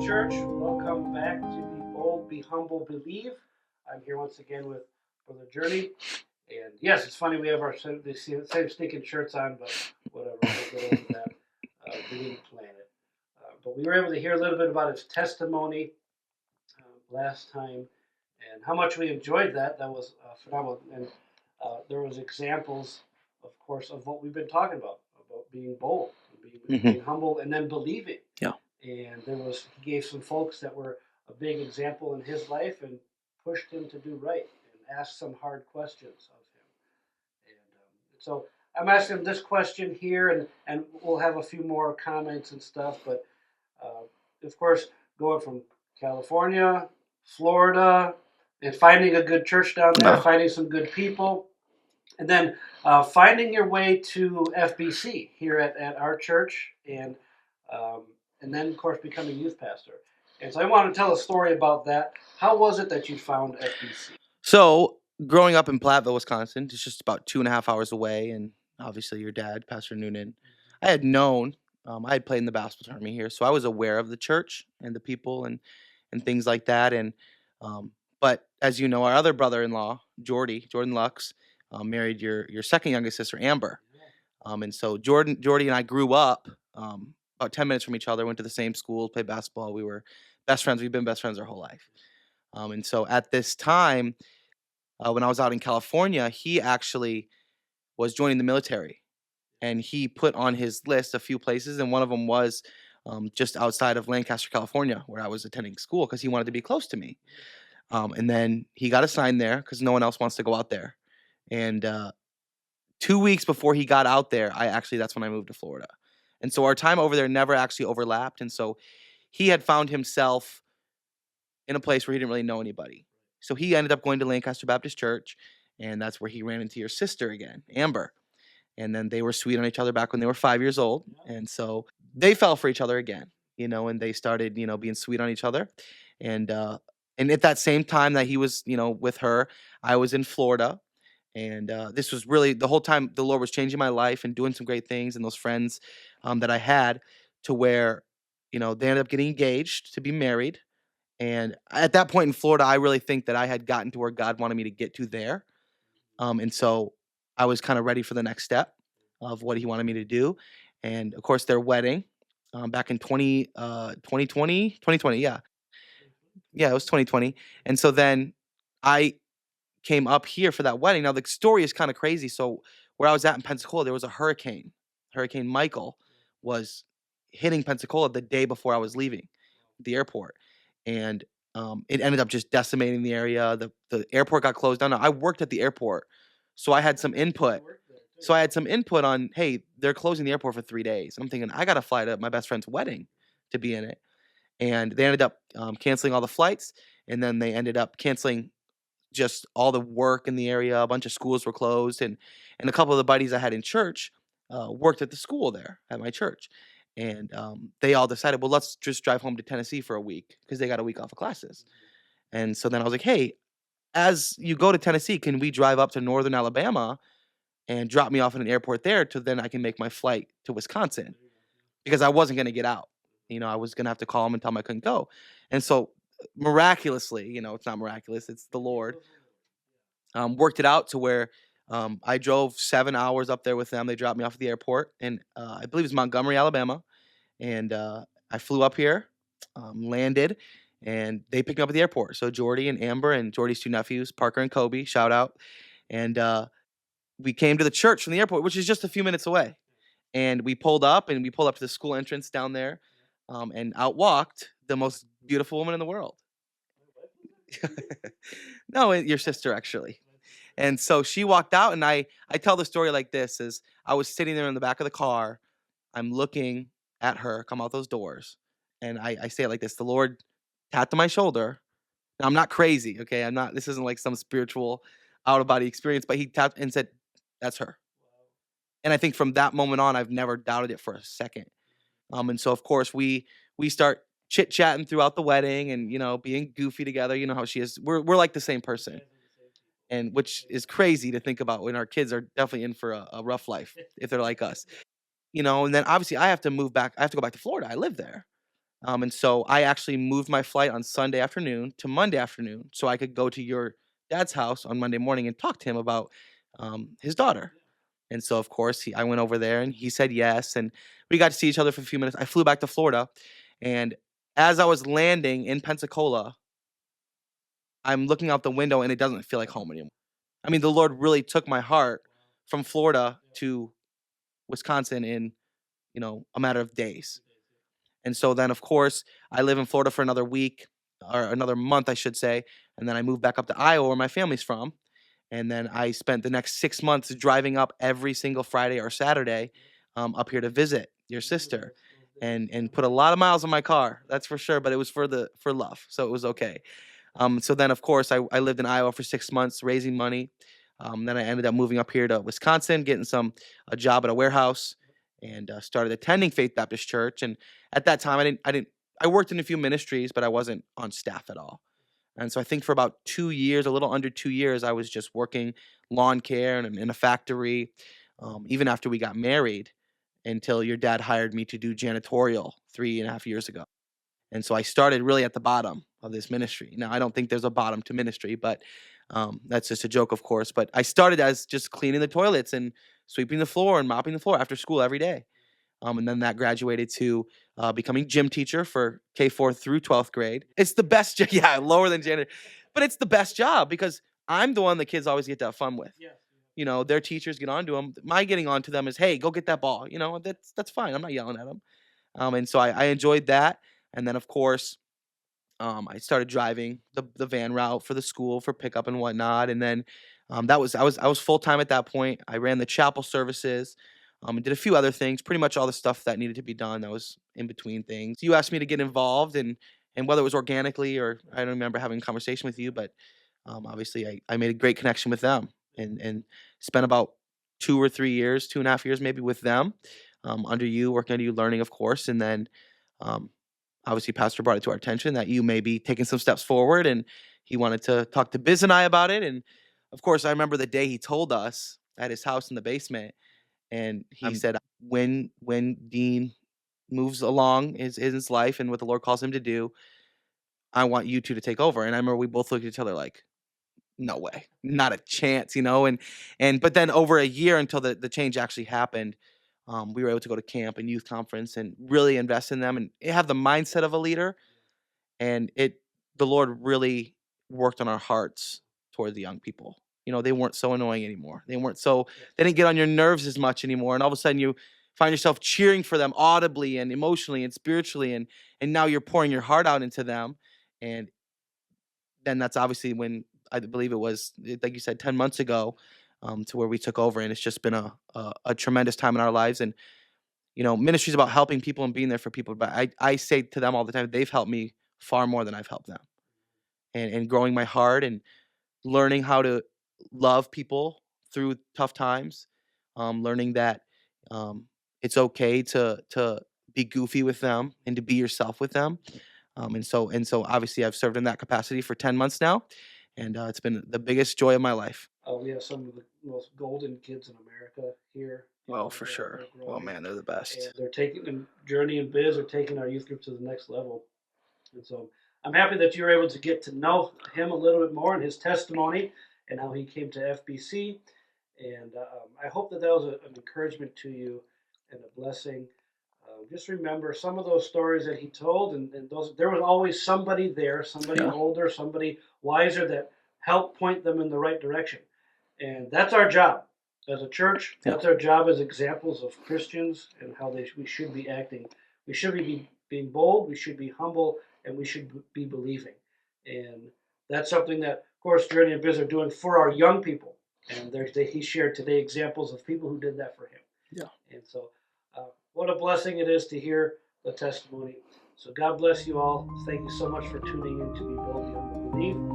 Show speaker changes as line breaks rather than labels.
Church. Welcome back to Be Bold, Be Humble, Believe. I'm here once again with Brother Journey. And yes, it's funny we have the same stinking shirts on, but whatever, we'll get over that. We didn't plan it. But we were able to hear a little bit about his testimony last time and how much we enjoyed that. That was phenomenal. And there was examples, of course, of what we've been talking about being bold, being humble, and then believing.
Yeah.
And he gave some folks that were a big example in his life and pushed him to do right and ask some hard questions of him. And so I'm asking him this question here, and we'll have a few more comments and stuff. But of course, going from California, Florida, and finding a good church down there, finding some good people, and then finding your way to FBC here at our church, and then of course becoming youth pastor. And so I want to tell a story about that. How was it that you found FBC?
So, growing up in Platteville, Wisconsin, it's just about 2.5 hours away, and obviously your dad, Pastor Noonan, I had known, I had played in the basketball tournament here, so I was aware of the church and the people and things like that. And but as you know, our other brother-in-law, Jordan Lux, married your second youngest sister, Amber. And so Jordy and I grew up about 10 minutes from each other, went to the same school, played basketball. We were best friends. We've been best friends our whole life. And so at this time, when I was out in California, he actually was joining the military, and he put on his list a few places, and one of them was just outside of Lancaster, California, where I was attending school because he wanted to be close to me. And then he got assigned there because no one else wants to go out there. And 2 weeks before he got out there, that's when I moved to Florida. And so our time over there never actually overlapped. And so he had found himself in a place where he didn't really know anybody. So he ended up going to Lancaster Baptist Church, and that's where he ran into your sister again, Amber. And then they were sweet on each other back when they were 5 years old. And so they fell for each other again, and they started, being sweet on each other. And at that same time that he was, with her, I was in Florida. And this was really the whole time the Lord was changing my life and doing some great things. And those friends that I had, to where, they ended up getting engaged to be married. And at that point in Florida, I really think that I had gotten to where God wanted me to get to there. And so I was kind of ready for the next step of what he wanted me to do. And of course, their wedding back in 2020, yeah. Yeah, it was 2020. And so then I came up here for that wedding. Now, the story is kind of crazy. So where I was at in Pensacola, there was a hurricane. Hurricane Michael was hitting Pensacola the day before I was leaving the airport. And it ended up just decimating the area. The airport got closed down. Now, I worked at the airport, so I had some input. So I had some input on, hey, they're closing the airport for 3 days. I'm thinking, I got to fly to my best friend's wedding to be in it. And they ended up canceling all the flights. And then they ended up canceling just all the work in the area. A bunch of schools were closed. And a couple of the buddies I had in church worked at the school there at my church. And they all decided, well, let's just drive home to Tennessee for a week because they got a week off of classes. And so then I was like, hey, as you go to Tennessee, can we drive up to northern Alabama and drop me off at an airport there to then I can make my flight to Wisconsin? Because I wasn't going to get out. I was going to have to call them and tell them I couldn't go. And so miraculously, it's not miraculous, it's the Lord, worked it out to where I drove 7 hours up there with them. They dropped me off at the airport, and I believe it's Montgomery, Alabama. And I flew up here, landed, and they picked me up at the airport. So Jordy and Amber and Jordy's two nephews, Parker and Kobe, shout out. And we came to the church from the airport, which is just a few minutes away. And we pulled up to the school entrance down there, and out walked the most beautiful woman in the world. No, your sister, actually. And so she walked out, and I tell the story like this: is I was sitting there in the back of the car, I'm looking at her come out those doors, and I say it like this: the Lord tapped on my shoulder. Now, I'm not crazy, okay? This isn't like some spiritual out of body experience, but he tapped and said, "That's her." And I think from that moment on, I've never doubted it for a second. And so of course we start chit chatting throughout the wedding, and being goofy together. You know how she is. We're like the same person, and which is crazy to think about when our kids are definitely in for a rough life if they're like us. And then obviously I have to move back. I have to go back to Florida. I live there. And so I actually moved my flight on Sunday afternoon to Monday afternoon so I could go to your dad's house on Monday morning and talk to him about his daughter. And so, of course, I went over there and he said yes. And we got to see each other for a few minutes. I flew back to Florida. And as I was landing in Pensacola, I'm looking out the window and it doesn't feel like home anymore. I mean, the Lord really took my heart from Florida to Wisconsin in, a matter of days. And so then, of course, I live in Florida for another week or another month, I should say. And then I moved back up to Iowa, where my family's from. And then I spent the next 6 months driving up every single Friday or Saturday up here to visit your sister, and put a lot of miles on my car. That's for sure. But it was for love, so it was okay. So then, of course, I lived in Iowa for 6 months, raising money. Then I ended up moving up here to Wisconsin, getting a job at a warehouse, and started attending Faith Baptist Church. And at that time, I worked in a few ministries, but I wasn't on staff at all. And so I think for about 2 years, a little under 2 years, I was just working lawn care and in a factory, even after we got married, until your dad hired me to do janitorial 3.5 years ago. And so I started really at the bottom of this ministry. Now, I don't think there's a bottom to ministry, but that's just a joke, of course. But I started as just cleaning the toilets and sweeping the floor and mopping the floor after school every day. And then that graduated to becoming gym teacher for K4 through 12th grade. It's the best, yeah, lower than janitor, but it's the best job because I'm the one the kids always get to have fun with. Their teachers get onto them. My getting onto them is, hey, go get that ball. That's fine. I'm not yelling at them. And so I enjoyed that. And then, of course, I started driving the van route for the school for pickup and whatnot, and then that was I was full time at that point. I ran the chapel services, and did a few other things. Pretty much all the stuff that needed to be done. That was in between things. You asked me to get involved, and whether it was organically or I don't remember having a conversation with you, but obviously I made a great connection with them, and spent about 2 or 3 years, 2.5 years maybe with them, under you, working under you, learning, of course, and then. Um, Obviously, pastor brought it to our attention that you may be taking some steps forward, and he wanted to talk to Biz and I about it. And of course, I remember the day he told us at his house in the basement, and he said, when Dean moves along his life and what the Lord calls him to do, I want you two to take over. And I remember we both looked at each other like, no way, not a chance, and but then over a year until the change actually happened, we were able to go to camp and youth conference and really invest in them and have the mindset of a leader. And the Lord really worked on our hearts toward the young people. They weren't so annoying anymore. They didn't get on your nerves as much anymore. And all of a sudden you find yourself cheering for them audibly and emotionally and spiritually. And now you're pouring your heart out into them. And then that's obviously when I believe it was, like you said, 10 months ago, to where we took over. And it's just been a tremendous time in our lives. And, ministry is about helping people and being there for people. But I say to them all the time, they've helped me far more than I've helped them. And growing my heart and learning how to love people through tough times, learning that it's okay to be goofy with them and to be yourself with them. And so obviously I've served in that capacity for 10 months now, and it's been the biggest joy of my life.
We have some of the most golden kids in America here.
Oh, for
That
sure.
are
Oh
growing,
man, they're the
and
best.
they're taking and Journey and Biz are taking our youth group to the next level. And so I'm happy that you were able to get to know him a little bit more and his testimony and how he came to FBC. And I hope that was an encouragement to you and a blessing. Just remember some of those stories that he told, and those there was always somebody there, somebody
Yeah.
older, somebody wiser that helped point them in the right direction. And that's our job as a church.
Yeah.
That's our job as examples of Christians and how we should be acting. We should be being bold. We should be humble, and we should be believing. And that's something that, of course, Journey and Biz are doing for our young people. And he shared today examples of people who did that for him.
Yeah.
And so, what a blessing it is to hear the testimony. So God bless you all. Thank you so much for tuning in to Be Bold, Be Humble, Believe.